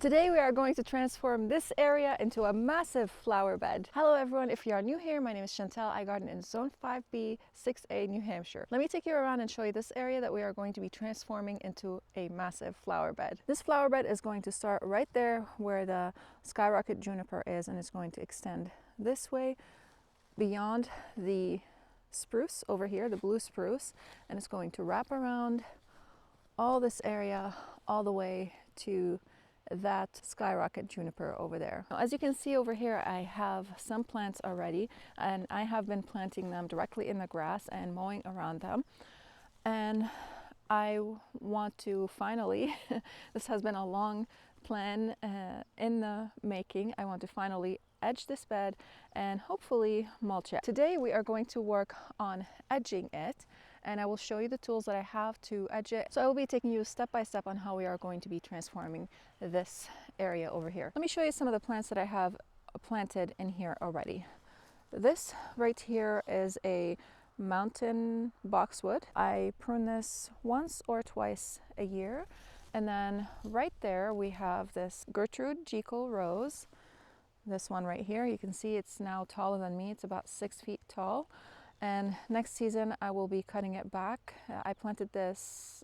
Today we are going to transform this area into a massive flower bed. Hello everyone, if you are new here, my name is Chantel. I garden in Zone 5B, 6A, New Hampshire. Let me take you around and show you this area that we are going to be transforming into a massive flower bed. This flower bed is going to start right there where the skyrocket juniper is, and it's going to extend this way beyond the spruce over here, the blue spruce, and it's going to wrap around all this area all the way to that skyrocket juniper over there. Now, as you can see over here, I have some plants already, and I have been planting them directly in the grass and mowing around them. And I want to finally, this has been a long plan in the making, I want to finally edge this bed and hopefully mulch it. Today we are going to work on edging it, and I will show you the tools that I have to edge it. So I will be taking you step by step on how we are going to be transforming this area over here. Let me show you some of the plants that I have planted in here already. This right here is a mountain boxwood. I prune this once or twice a year. And then right there we have this Gertrude Jekyll rose. This one right here, you can see it's now taller than me. It's about 6 feet tall. And next season I will be cutting it back. I planted this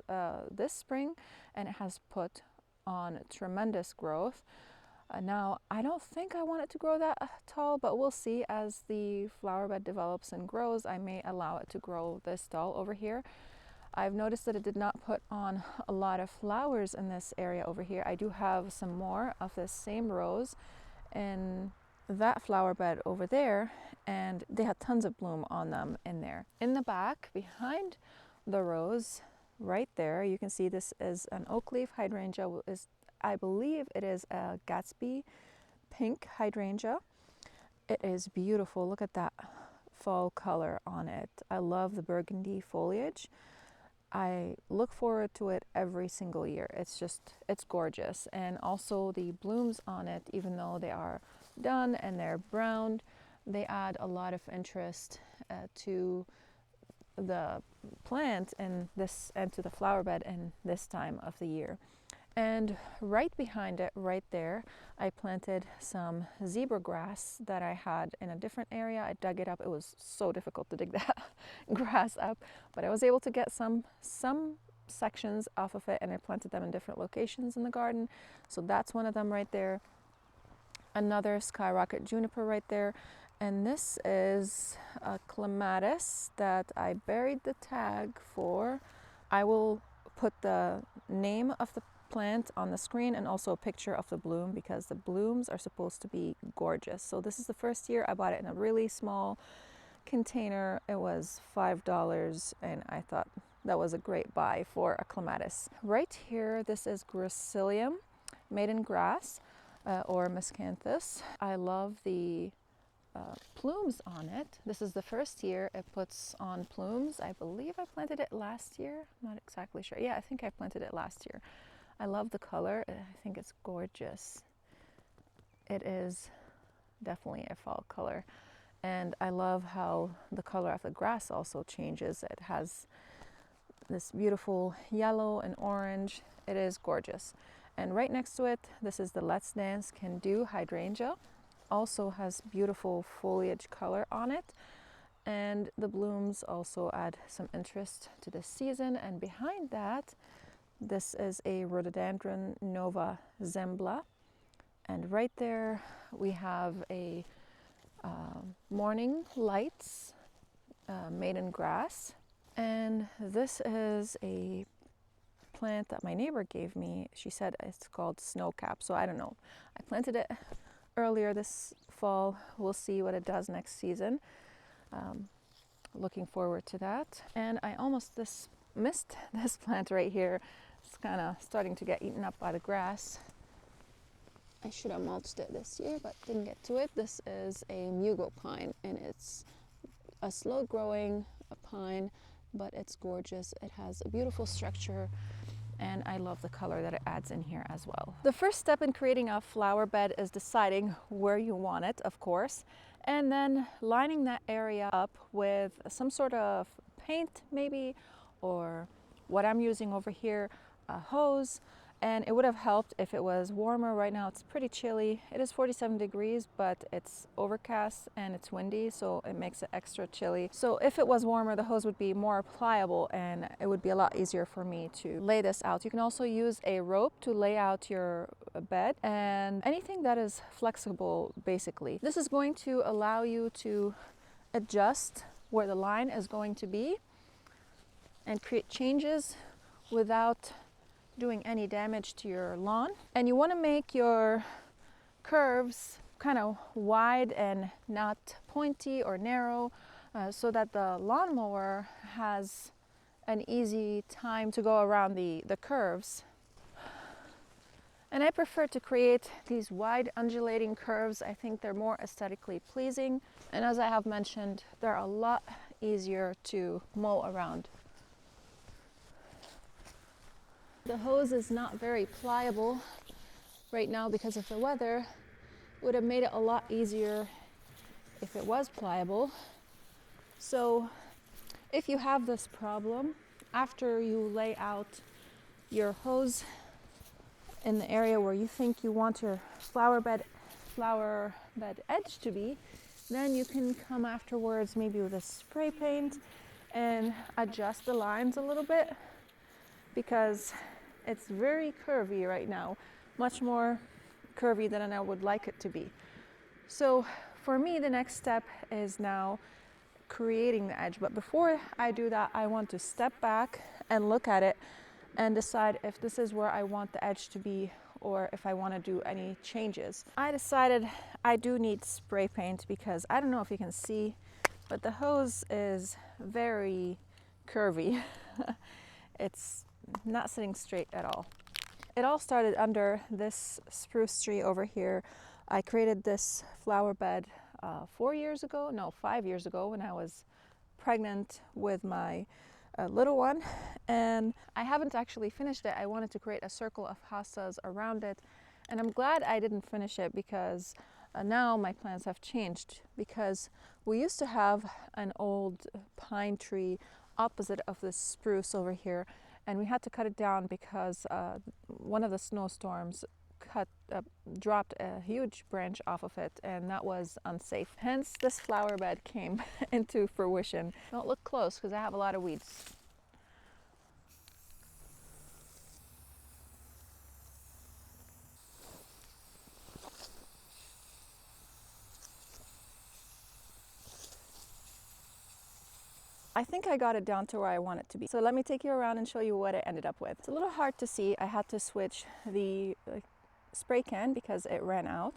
this spring, and it has put on tremendous growth. Now I don't think I want it to grow that tall, but we'll see. As the flower bed develops and grows, I may allow it to grow this tall over here. I've noticed that it did not put on a lot of flowers in this area over here. I do have some more of this same rose in that flower bed over there, and they had tons of bloom on them in there. In the back behind the rose right there, you can see this is an oak leaf hydrangea. I believe it is a Gatsby pink hydrangea. It is beautiful. Look at that fall color on it. I love the burgundy foliage. I look forward to it every single year. It's gorgeous. And also the blooms on it, even though they are done and they're brown, they add a lot of interest to the plant and to the flower bed in this time of the year. And right behind it, right there, I planted some zebra grass that I had in a different area. I dug it up. It was so difficult to dig that grass up, but I was able to get some sections off of it, and I planted them in different locations in the garden. So that's one of them right there. Another skyrocket juniper right there. And this is a clematis that I buried the tag for. I will put the name of the plant on the screen and also a picture of the bloom, because the blooms are supposed to be gorgeous. So this is the first year. I bought it in a really small container. It was $5, and I thought that was a great buy for a clematis. Right here, this is Gracilium maiden grass or miscanthus. I love the plumes on it. This is the first year it puts on plumes. I believe I planted it last year. I'm not exactly sure. Yeah, I think I planted it last year. I love the color. I think it's gorgeous. It is definitely a fall color. And I love how the color of the grass also changes. It has this beautiful yellow and orange. It is gorgeous. And right next to it, this is the Let's Dance Can Do hydrangea. Also has beautiful foliage color on it. And the blooms also add some interest to this season. And behind that, this is a Rhododendron Nova Zembla. And right there we have a Morning Lights maiden grass. And this is a plant that my neighbor gave me. She said it's called Snowcap, so I don't know. I planted it earlier this fall. We'll see what it does next season. Looking forward to that. And I almost missed this plant right here. It's kind of starting to get eaten up by the grass. I should have mulched it this year, but didn't get to it. This is a Mugo pine, and it's a slow growing pine, but it's gorgeous. It has a beautiful structure, and I love the color that it adds in here as well. The first step in creating a flower bed is deciding where you want it, of course, and then lining that area up with some sort of paint maybe, or what I'm using over here, a hose, And it would have helped if it was warmer. Right now it's pretty chilly. It is 47 degrees, but it's overcast and it's windy, so it makes it extra chilly. So if it was warmer, the hose would be more pliable and it would be a lot easier for me to lay this out. You can also use a rope to lay out your bed and anything that is flexible, basically. This is going to allow you to adjust where the line is going to be and create changes without doing any damage to your lawn. And you want to make your curves kind of wide and not pointy or narrow, so that the lawnmower has an easy time to go around the curves. And I prefer to create these wide undulating curves. I think they're more aesthetically pleasing, and as I have mentioned, they're a lot easier to mow around. The hose is not very pliable right now because of the weather. It would have made it a lot easier if it was pliable. So if you have this problem, after you lay out your hose in the area where you think you want your flower bed edge to be, then you can come afterwards maybe with a spray paint and adjust the lines a little bit, because it's very curvy right now, much more curvy than I would like it to be. So for me, the next step is now creating the edge. But before I do that, I want to step back and look at it and decide if this is where I want the edge to be or if I want to do any changes. I decided I do need spray paint because I don't know if you can see, but the hose is very curvy. It's not sitting straight at all. It all started under this spruce tree over here. I created this flower bed 5 years ago when I was pregnant with my little one, and I haven't actually finished it. I wanted to create a circle of hostas around it, and I'm glad I didn't finish it because now my plans have changed, because we used to have an old pine tree opposite of this spruce over here, and we had to cut it down because one of the snowstorms dropped a huge branch off of it, and that was unsafe. Hence, this flower bed came into fruition. Don't look close because I have a lot of weeds. I think I got it down to where I want it to be. So let me take you around and show you what I ended up with. It's a little hard to see. I had to switch the spray can because it ran out.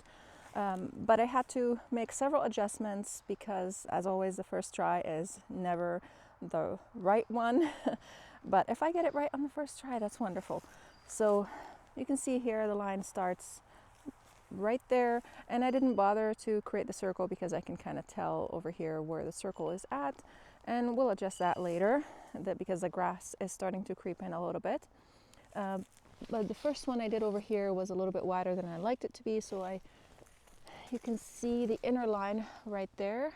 But I had to make several adjustments because, as always, the first try is never the right one. But if I get it right on the first try, that's wonderful. So you can see here the line starts right there, and I didn't bother to create the circle because I can kind of tell over here where the circle is at, and we'll adjust that later because the grass is starting to creep in a little bit. But the first one I did over here was a little bit wider than I liked it to be, so you can see the inner line right there.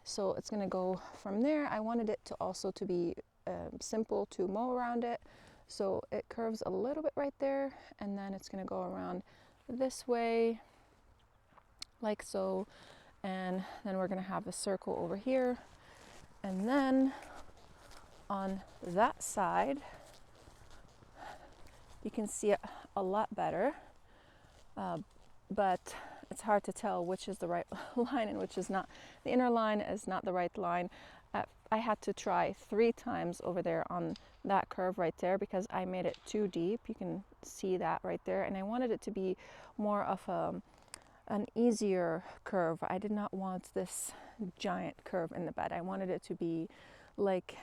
So it's going to go from there. I wanted it to also to be simple to mow around it, so it curves a little bit right there, and then it's going to go around this way like so, and then we're going to have a circle over here, and then on that side you can see it a lot better, but it's hard to tell which is the right line and which is not. The inner line is not the right line. I had to try 3 times over there on that curve right there because I made it too deep. You can see that right there, and I wanted it to be more of an easier curve. I did not want this giant curve in the bed. I wanted it to be like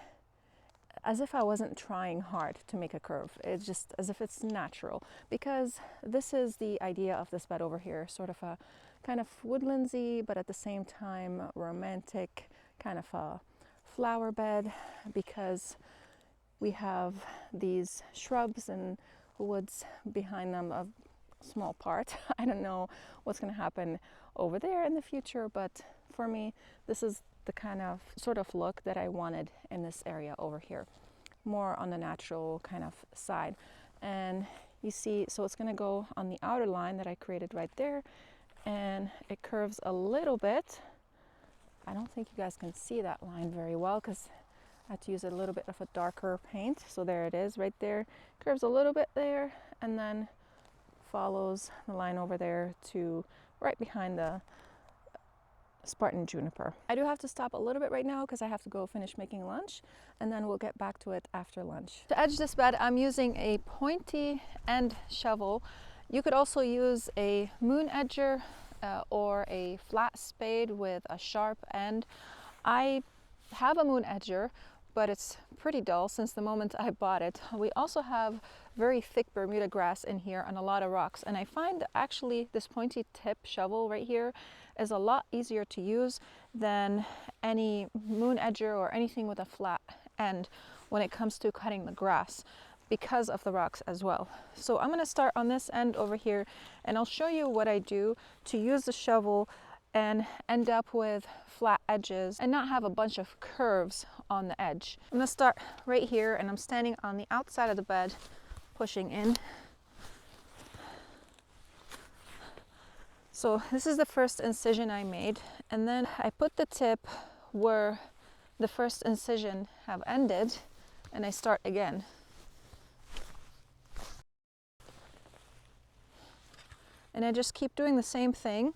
as if I wasn't trying hard to make a curve. It's just as if it's natural, because this is the idea of this bed over here, sort of a kind of woodlandsy, but at the same time romantic kind of a flower bed, because we have these shrubs and woods behind them, a small part. I don't know what's going to happen over there in the future, but for me, this is the kind of sort of look that I wanted in this area over here, more on the natural kind of side. And You see, so it's going to go on the outer line that I created right there, and it curves a little bit. I don't think you guys can see that line very well because I had to use a little bit of a darker paint. So there it is right there. Curves a little bit there and then follows the line over there to right behind the Spartan juniper. I do have to stop a little bit right now because I have to go finish making lunch, and then we'll get back to it after lunch. To edge this bed, I'm using a pointy end shovel. You could also use a moon edger or a flat spade with a sharp end. I have a moon edger, but it's pretty dull since the moment I bought it. We also have very thick Bermuda grass in here and a lot of rocks, and I find that actually this pointy tip shovel right here is a lot easier to use than any moon edger or anything with a flat end when it comes to cutting the grass, because of the rocks as well. So I'm going to start on this end over here, and I'll show you what I do to use the shovel and end up with flat edges and not have a bunch of curves on the edge. I'm going to start right here, and I'm standing on the outside of the bed pushing in. So this is the first incision I made, and then I put the tip where the first incision have ended, and I start again. And I just keep doing the same thing.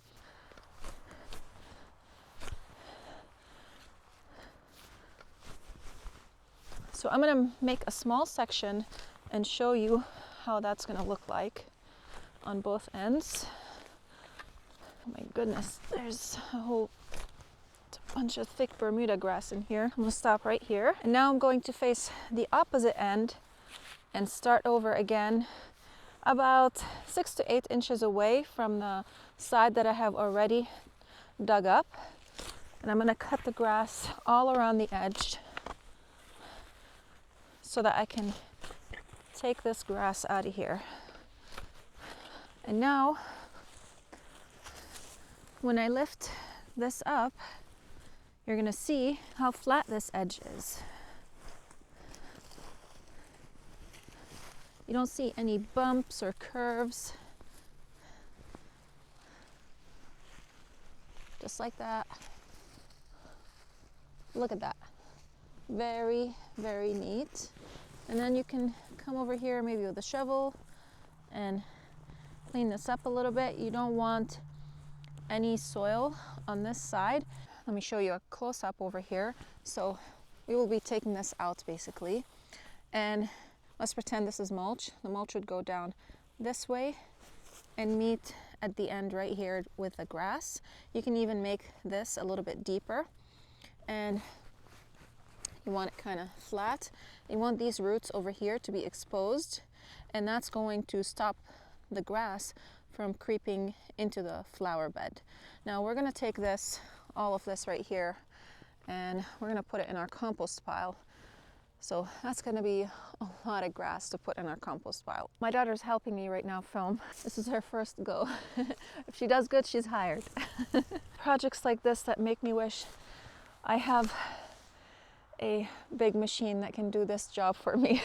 So I'm going to make a small section and show you how that's going to look like on both ends. Oh my goodness, there's a whole bunch of thick Bermuda grass in here. I'm going to stop right here. And now I'm going to face the opposite end and start over again about 6 to 8 inches away from the side that I have already dug up. And I'm going to cut the grass all around the edge so that I can take this grass out of here. And now, when I lift this up, you're going to see how flat this edge is. You don't see any bumps or curves. Just like that. Look at that. Very, very neat. And then you can come over here maybe with a shovel and clean this up a little bit. You don't want any soil on this side. Let me show you a close-up over here. So we will be taking this out basically, and let's pretend this is mulch. The mulch would go down this way and meet at the end right here with the grass. You can even make this a little bit deeper, and you want it kind of flat. You want these roots over here to be exposed, and that's going to stop the grass from creeping into the flower bed. Now we're going to take this, all of this right here, and we're going to put it in our compost pile. So that's going to be a lot of grass to put in our compost pile. My daughter's helping me right now film. This is her first go. If she does good, she's hired. Projects like this that make me wish I have a big machine that can do this job for me.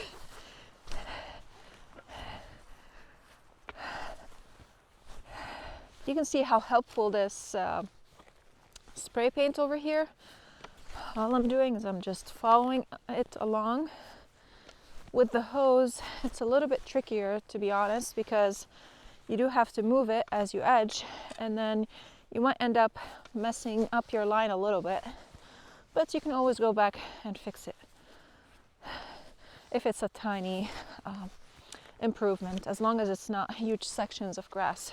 You can see how helpful this spray paint over here. All I'm doing is I'm just following it along with the hose. It's a little bit trickier, to be honest, because you do have to move it as you edge, and then you might end up messing up your line a little bit, but you can always go back and fix it if it's a tiny improvement, as long as it's not huge sections of grass.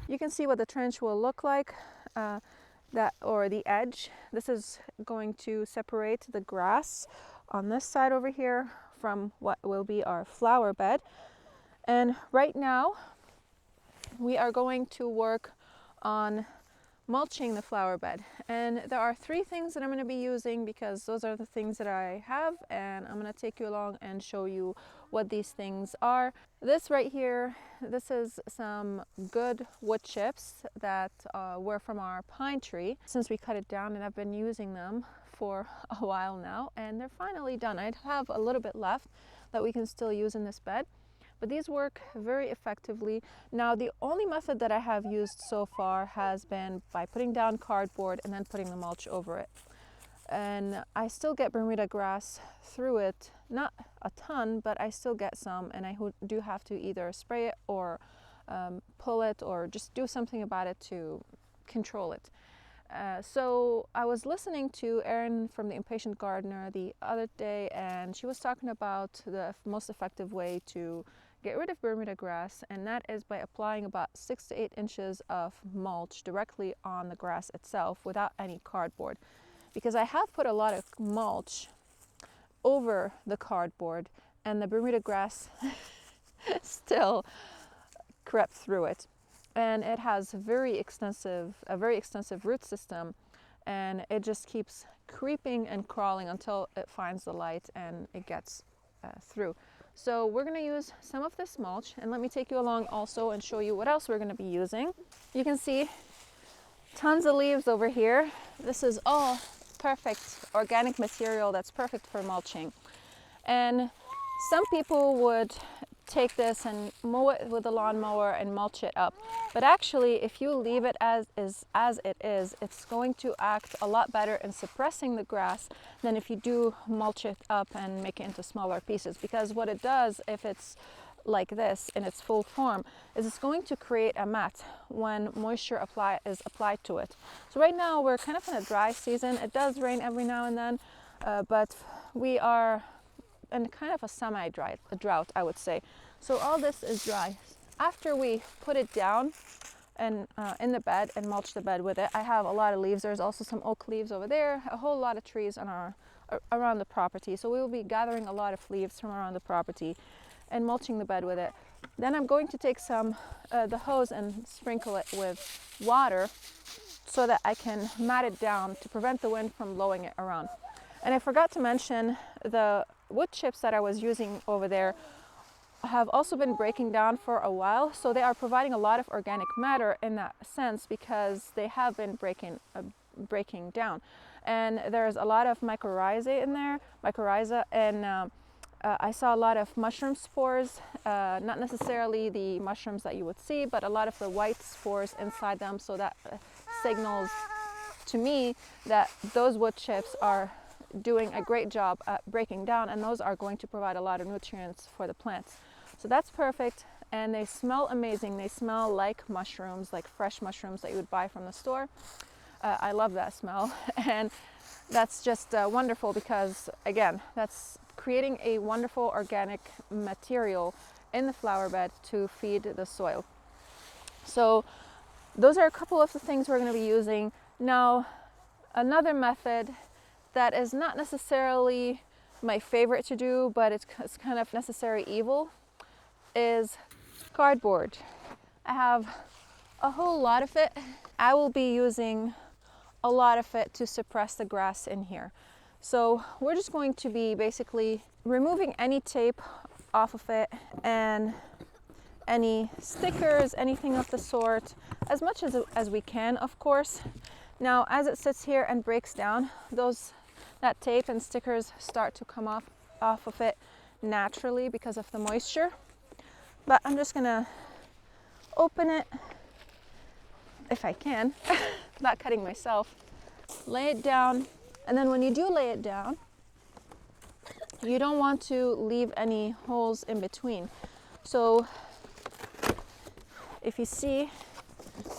You can see what the trench will look like, or the edge. This is going to separate the grass on this side over here from what will be our flower bed. And right now we are going to work on mulching the flower bed. And there are 3 things that I'm going to be using because those are the things that I have, and I'm going to take you along and show you what these things are. This right here, this is some good wood chips that were from our pine tree since we cut it down, and I've been using them for a while now, and they're finally done. I have a little bit left that we can still use in this bed, but these work very effectively. Now, the only method that I have used so far has been by putting down cardboard and then putting the mulch over it. And I still get Bermuda grass through it, not a ton, but I still get some, and I do have to either spray it or pull it or just do something about it to control it. So I was listening to Erin from The Impatient Gardener the other day, and she was talking about the most effective way to get rid of Bermuda grass, and that is by applying about 6 to 8 inches of mulch directly on the grass itself without any cardboard. Because I have put a lot of mulch over the cardboard, and the Bermuda grass still crept through it. And it has a very extensive root system, and it just keeps creeping and crawling until it finds the light and it gets through. So we're going to use some of this mulch, and let me take you along also and show you what else we're going to be using. You can see tons of leaves over here. This is all perfect organic material that's perfect for mulching. And some people would take this and mow it with a lawnmower and mulch it up. But actually, if you leave it as it is, it's going to act a lot better in suppressing the grass than if you do mulch it up and make it into smaller pieces. Because what it does, if it's like this in its full form, is it's going to create a mat when moisture is applied to it. So right now we're kind of in a dry season. It does rain every now and then, but we are in kind of a semi-drought, I would say. So all this is dry. After we put it down and in the bed and mulch the bed with it, I have a lot of leaves. There's also some oak leaves over there, a whole lot of trees on around the property. So we will be gathering a lot of leaves from around the property and mulching the bed with it. Then I'm going to take the hose and sprinkle it with water so that I can mat it down to prevent the wind from blowing it around. And I forgot to mention the wood chips that I was using over there have also been breaking down for a while, so they are providing a lot of organic matter in that sense because they have been breaking down. And there's a lot of mycorrhizae in there, and I saw a lot of mushroom spores, not necessarily the mushrooms that you would see, but a lot of the white spores inside them, so that signals to me that those wood chips are doing a great job at breaking down, and those are going to provide a lot of nutrients for the plants. So that's perfect, and they smell amazing. They smell like mushrooms, like fresh mushrooms that you would buy from the store. I love that smell, and that's just wonderful because, again, that's creating a wonderful organic material in the flower bed to feed the soil. So those are a couple of the things we're going to be using. Now, another method that is not necessarily my favorite to do, but it's kind of necessary evil, is cardboard. I have a whole lot of it. I will be using a lot of it to suppress the grass in here. So we're just going to be basically removing any tape off of it and any stickers, anything of the sort, as much as we can, of course. Now, as it sits here and breaks down, that tape and stickers start to come off of it naturally because of the moisture. But I'm just gonna open it, if I can, not cutting myself, lay it down, and then when you do lay it down, you don't want to leave any holes in between. So if you see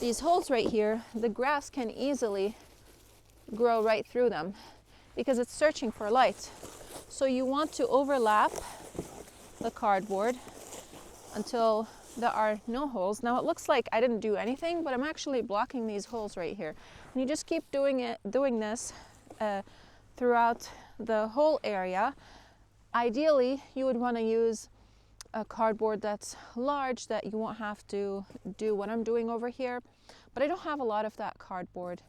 these holes right here, the grass can easily grow right through them because it's searching for light. So you want to overlap the cardboard until there are no holes. Now it looks like I didn't do anything, but I'm actually blocking these holes right here. And you just keep doing this throughout the whole area. Ideally, you would want to use a cardboard that's large, that you won't have to do what I'm doing over here. But I don't have a lot of that cardboard,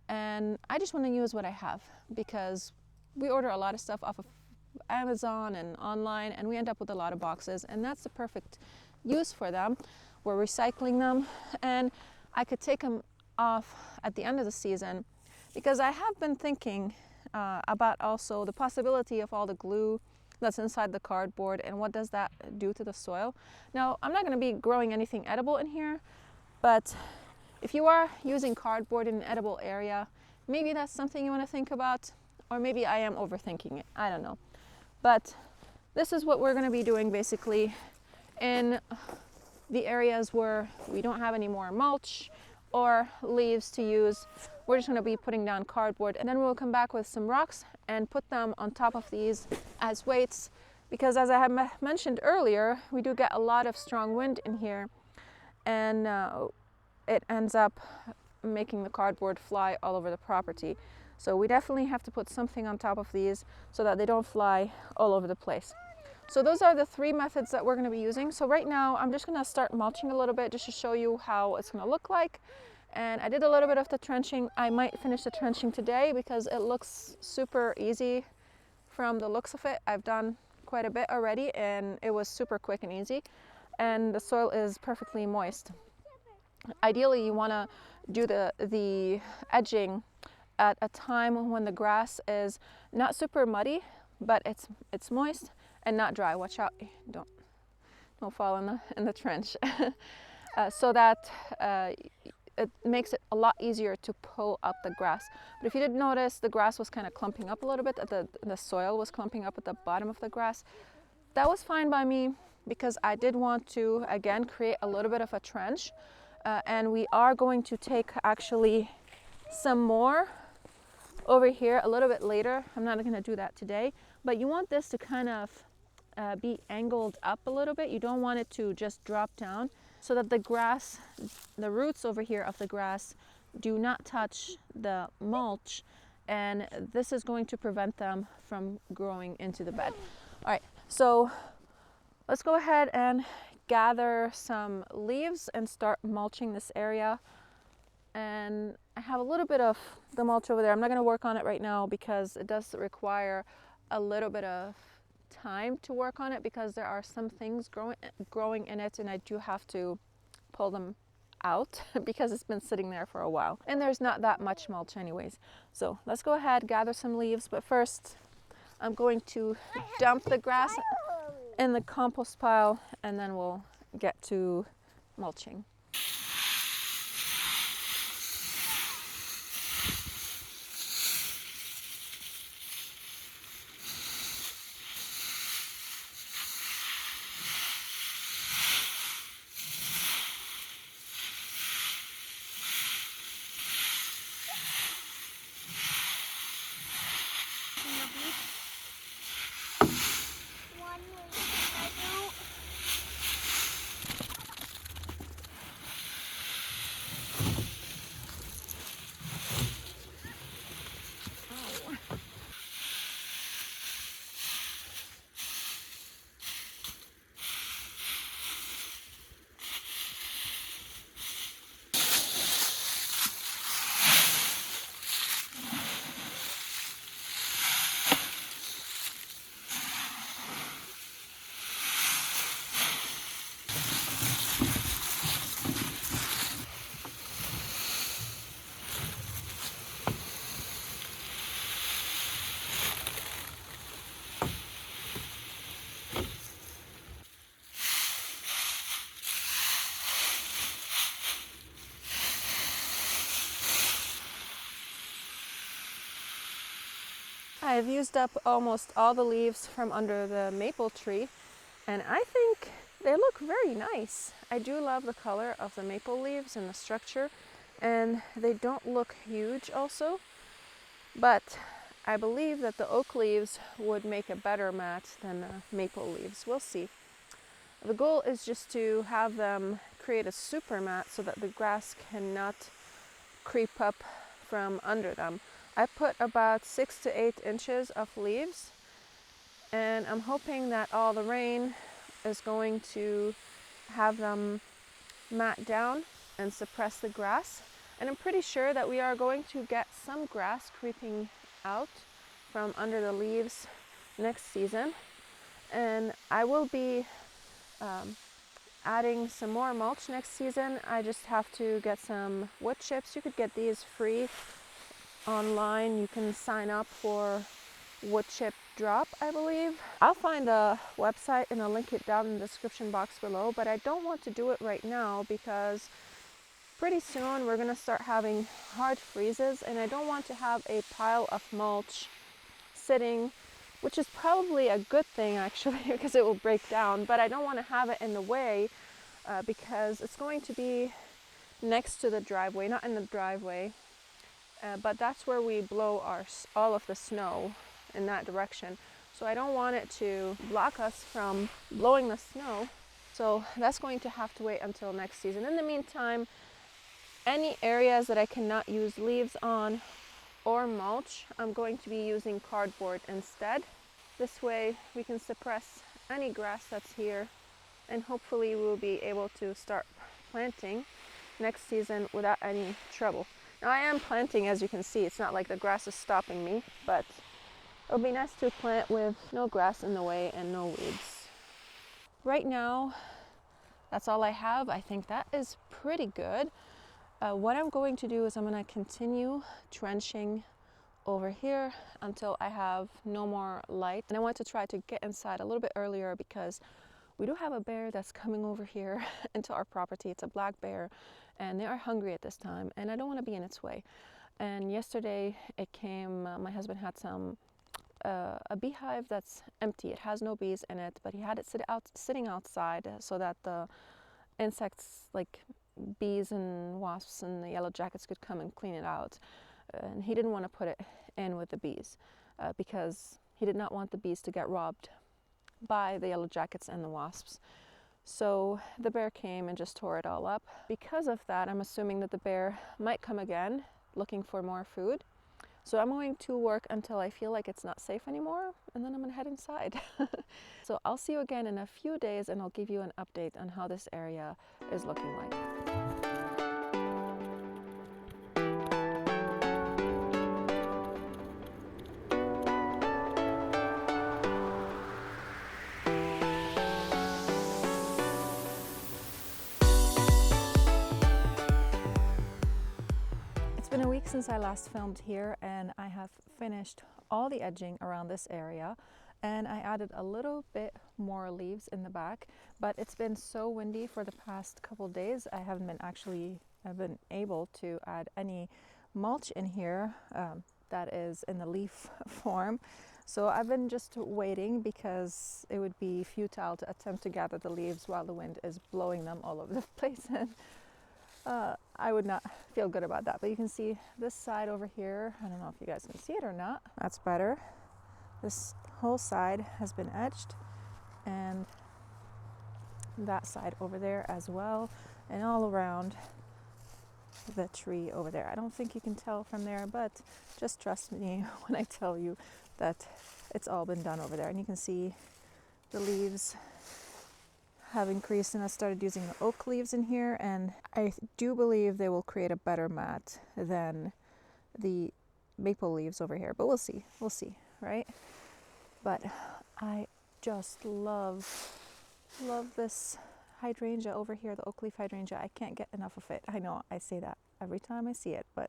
and I just want to use what I have, because we order a lot of stuff off of Amazon and online, and we end up with a lot of boxes, and that's the perfect use for them. We're recycling them, and I could take them off at the end of the season, because I have been thinking about also the possibility of all the glue that's inside the cardboard, and what does that do to the soil. Now, I'm not going to be growing anything edible in here, but if you are using cardboard in an edible area, maybe that's something you want to think about, or maybe I am overthinking it, I don't know. But this is what we're going to be doing basically in the areas where we don't have any more mulch or leaves to use. We're just going to be putting down cardboard, and then we'll come back with some rocks and put them on top of these as weights, because as I have mentioned earlier, we do get a lot of strong wind in here, and it ends up making the cardboard fly all over the property. So we definitely have to put something on top of these so that they don't fly all over the place. So those are the three methods that we're going to be using. So right now I'm just going to start mulching a little bit, just to show you how it's going to look like. And I did a little bit of the trenching. I might finish the trenching today because it looks super easy from the looks of it. I've done quite a bit already, and it was super quick and easy, and the soil is perfectly moist. Ideally, you want to do the edging at a time when the grass is not super muddy, but it's moist and not dry. Watch out, don't fall in the trench. So that it makes it a lot easier to pull up the grass. But if you did notice, the grass was kind of clumping up a little bit, the soil was clumping up at the bottom of the grass. That was fine by me, because I did want to again create a little bit of a trench, and we are going to take actually some more over here a little bit later. I'm not going to do that today, but you want this to kind of be angled up a little bit. You don't want it to just drop down, so that the grass, the roots over here of the grass, do not touch the mulch, and this is going to prevent them from growing into the bed. All right, so let's go ahead and gather some leaves and start mulching this area. And I have a little bit of the mulch over there. I'm not going to work on it right now because it does require a little bit of time to work on it, because there are some things growing in it, and I do have to pull them out because it's been sitting there for a while, and there's not that much mulch anyways. So let's go ahead, gather some leaves, but first I'm going to dump the grass in the compost pile, and then we'll get to mulching. I've used up almost all the leaves from under the maple tree, and I think they look very nice. I do love the color of the maple leaves and the structure, and they don't look huge also, but I believe that the oak leaves would make a better mat than the maple leaves. We'll see. The goal is just to have them create a super mat so that the grass cannot creep up from under them. I put about 6 to 8 inches of leaves, and I'm hoping that all the rain is going to have them mat down and suppress the grass. And I'm pretty sure that we are going to get some grass creeping out from under the leaves next season. And I will be adding some more mulch next season. I just have to get some wood chips. You could get these free online. You can sign up for wood chip Drop, I believe. I'll find the website and I'll link it down in the description box below, but I don't want to do it right now because pretty soon we're going to start having hard freezes, and I don't want to have a pile of mulch sitting, which is probably a good thing actually because it will break down, but I don't want to have it in the way because it's going to be next to the driveway, not in the driveway, but that's where we blow all of the snow in that direction. So I don't want it to block us from blowing the snow. So that's going to have to wait until next season. In the meantime, any areas that I cannot use leaves on or mulch, I'm going to be using cardboard instead. This way we can suppress any grass that's here, and hopefully we'll be able to start planting next season without any trouble. Now I am planting, as you can see. It's not like the grass is stopping me, but it'll be nice to plant with no grass in the way and no weeds. Right now, that's all I have. I think that is pretty good. What I'm going to do is I'm going to continue trenching over here until I have no more light. And I want to try to get inside a little bit earlier because we do have a bear that's coming over here into our property. It's a black bear, and they are hungry at this time, and I don't want to be in its way. And yesterday it came, my husband had a beehive that's empty. It has no bees in it, but he had it sitting outside so that the insects like bees and wasps and the yellow jackets could come and clean it out. And he didn't want to put it in with the bees because he did not want the bees to get robbed by the yellow jackets and the wasps. So the bear came and just tore it all up. Because of that, I'm assuming that the bear might come again looking for more food. So I'm going to work until I feel like it's not safe anymore, and then I'm gonna head inside. So I'll see you again in a few days, and I'll give you an update on how this area is looking like. It's been a week since I last filmed here, and I have finished all the edging around this area, and I added a little bit more leaves in the back, but it's been so windy for the past couple days. I haven't been able to add any mulch in here that is in the leaf form. So I've been just waiting because it would be futile to attempt to gather the leaves while the wind is blowing them all over the place. And I would not feel good about that. But you can see this side over here. I don't know if you guys can see it or not. That's better. This whole side has been edged, and that side over there as well, and all around the tree over there. I don't think you can tell from there, but just trust me when I tell you that it's all been done over there. And you can see the leaves have increased, and I started using the oak leaves in here, and I do believe they will create a better mat than the maple leaves over here, but we'll see, right? But I just love this hydrangea over here, the oak leaf hydrangea. I can't get enough of it. I know I say that every time I see it, but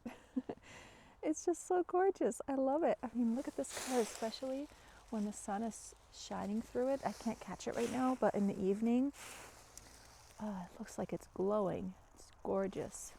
it's just so gorgeous. I love it. I mean, look at this color, especially when the sun is shining through it. I can't catch it right now, but in the evening, it looks like it's glowing. It's gorgeous.